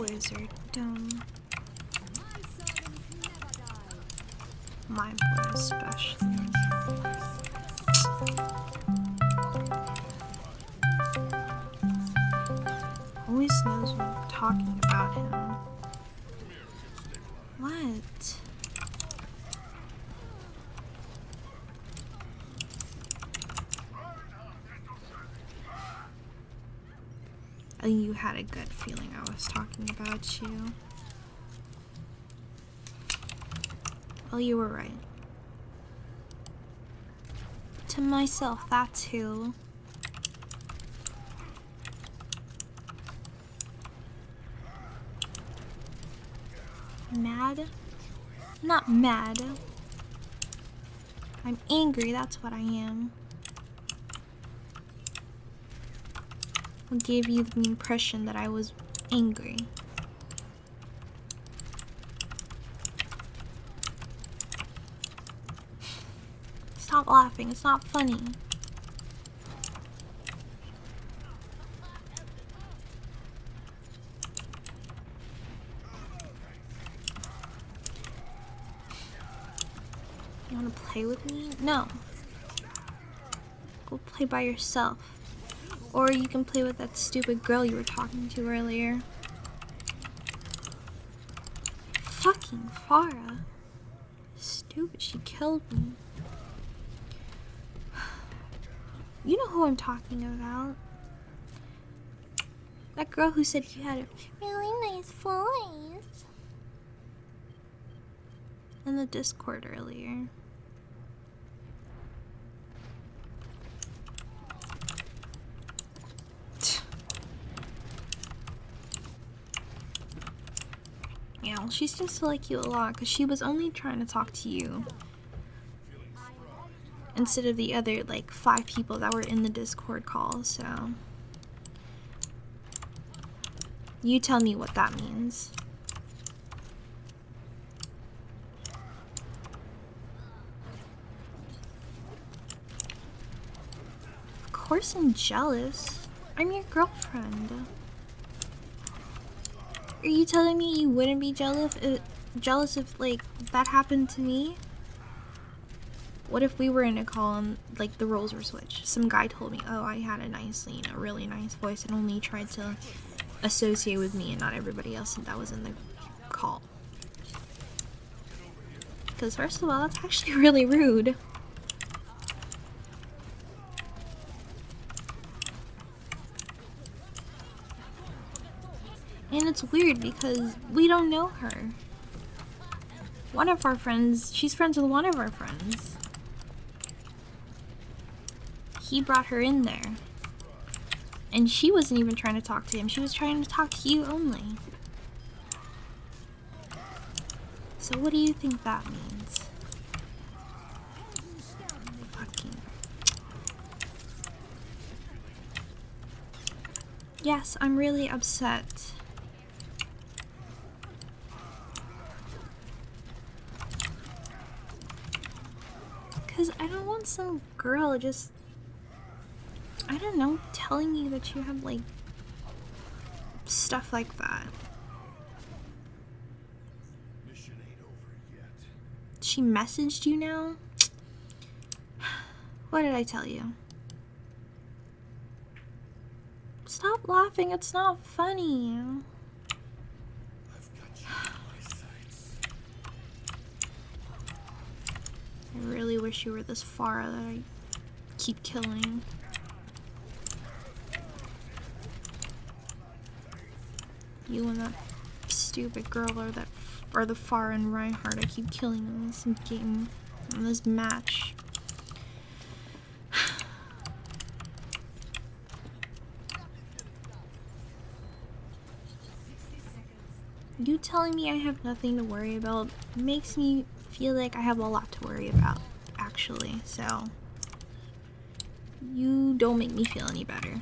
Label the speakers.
Speaker 1: boys are dumb. My boy especially. Always knows when I'm talking about him. What? Oh, you had a good feeling I was talking about you. Well, you were right. To myself, that too. Mad? I'm not mad. I'm angry, that's what I am. I gave you the impression that I was angry. Stop laughing, it's not funny. You wanna play with me? No. Go play by yourself. Or you can play with that stupid girl you were talking to earlier. Fucking Farah. Stupid, she killed me. You know who I'm talking about. That girl who said you had a really nice voice. In the Discord earlier. Yeah, well, she seems to like you a lot because she was only trying to talk to you instead of the other like 5 people that were in the Discord call, so you tell me what that means. Of course I'm jealous. I'm your girlfriend. Are you telling me you wouldn't be jealous if like that happened to me? What if we were in a call and like the roles were switched? Some guy told me, oh, I had a really nice voice and only tried to associate with me and not everybody else that was in the call. Because first of all, that's actually really rude. And it's weird because we don't know her. One of our friends, she's friends with one of our friends. He brought her in there. And she wasn't even trying to talk to him. She was trying to talk to you only. So what do you think that means? Fucking. Yes, I'm really upset. Because I don't want some girl just, I don't know, telling me that you have like stuff like that. She messaged you now? What did I tell you? Stop laughing, it's not funny. I really wish you were this Farah that I keep killing. You and that stupid girl are the Farah and Reinhardt I keep killing in this game, in this match. You telling me I have nothing to worry about makes me feel like I have a lot to worry about, actually, so you don't make me feel any better.